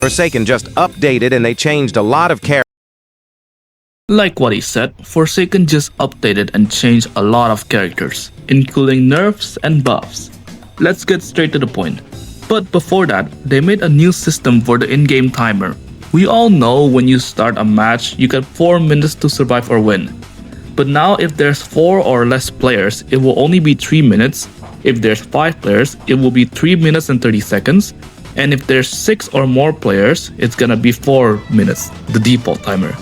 Forsaken just updated and they changed a lot of characters. Like what he said, Forsaken just updated and changed a lot of characters, including nerfs and buffs. Let's get straight to the point. But before that, they made a new system for the in-game timer. We all know when you start a match, you get 4 minutes to survive or win. But now if there's 4 or less players, it will only be 3 minutes. If there's 5 players, it will be 3 minutes and 30 seconds. And if there's 6 or more players, it's gonna be 4 minutes, the default timer.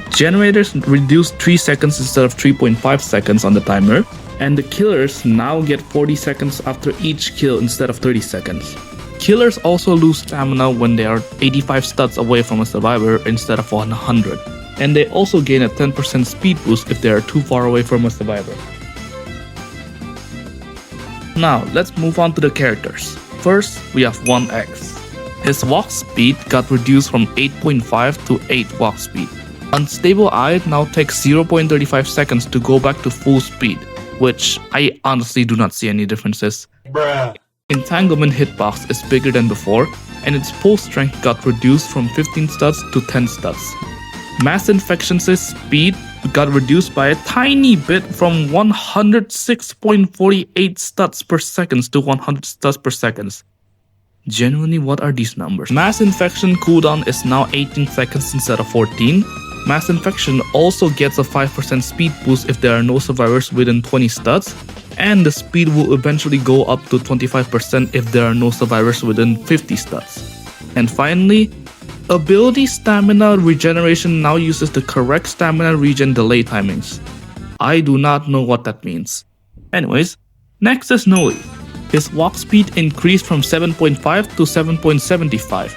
Generators reduce 3 seconds instead of 3.5 seconds on the timer, and the killers now get 40 seconds after each kill instead of 30 seconds. Killers also lose stamina when they are 85 stats away from a survivor instead of 100, and they also gain a 10% speed boost if they are too far away from a survivor. Now, let's move on to the characters. First, we have 1X. His walk speed got reduced from 8.5 to 8 walk speed. Unstable Eye now takes 0.35 seconds to go back to full speed, which I honestly do not see any differences. Bruh. Entanglement hitbox is bigger than before, and its full strength got reduced from 15 studs to 10 studs. Mass Infection's speed got reduced by a tiny bit from 106.48 studs per second to 100 studs per second. Genuinely, what are these numbers? Mass Infection cooldown is now 18 seconds instead of 14. Mass Infection also gets a 5% speed boost if there are no survivors within 20 studs, and the speed will eventually go up to 25% if there are no survivors within 50 studs. And finally, Ability Stamina Regeneration now uses the correct stamina regen delay timings. I do not know what that means. Anyways, next is Noli. His walk speed increased from 7.5 to 7.75.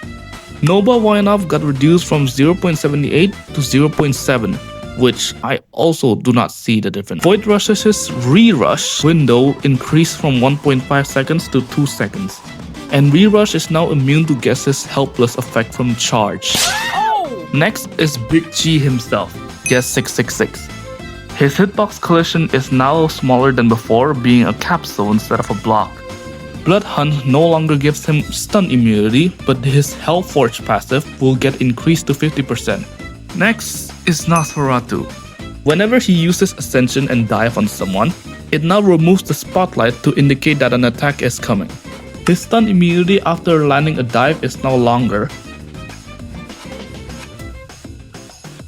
Nova Wind-Up got reduced from 0.78 to 0.7, which I also do not see the difference. Void Rush's re-rush window increased from 1.5 seconds to 2 seconds. And re-rush is now immune to Guess's helpless effect from charge. Next is Big G himself, Guess 666. His hitbox collision is now smaller than before, being a capsule instead of a block. Blood Hunt no longer gives him stun immunity, but his Hellforge passive will get increased to 50%. Next is Nosferatu. Whenever he uses Ascension and dive on someone, it now removes the spotlight to indicate that an attack is coming. His stun immunity after landing a dive is now longer.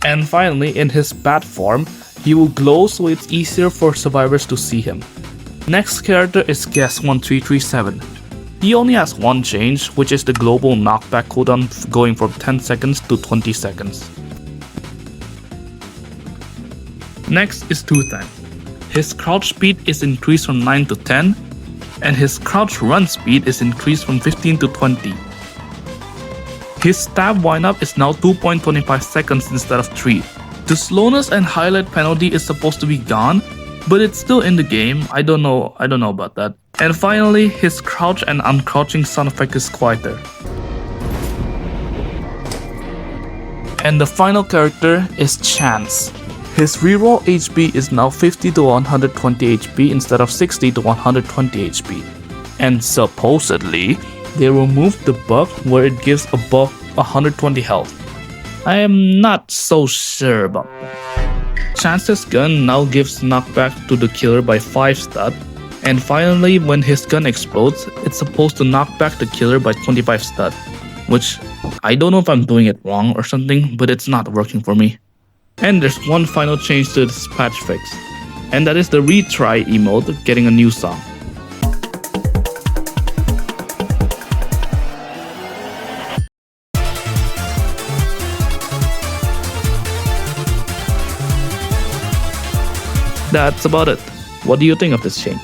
And finally, in his bat form, he will glow so it's easier for survivors to see him. Next character is Guess 1337. He only has one change, which is the global knockback cooldown going from 10 seconds to 20 seconds. Next is Toothan. His crouch speed is increased from 9 to 10, and his crouch run speed is increased from 15 to 20. His stab wind-up is now 2.25 seconds instead of 3. The slowness and highlight penalty is supposed to be gone, but it's still in the game. I don't know about that. And finally, his crouch and uncrouching sound effect is quieter. And the final character is Chance. His reroll HP is now 50 to 120 HP instead of 60 to 120 HP. And supposedly, they removed the bug where it gives above 120 health. I am not so sure about that. Chance's gun now gives knockback to the killer by 5 stat, and finally when his gun explodes, it's supposed to knock back the killer by 25 stat, which I don't know if I'm doing it wrong or something, but it's not working for me. And there's one final change to this patch fix, and that is the retry emote getting a new song. That's about it. What do you think of this change?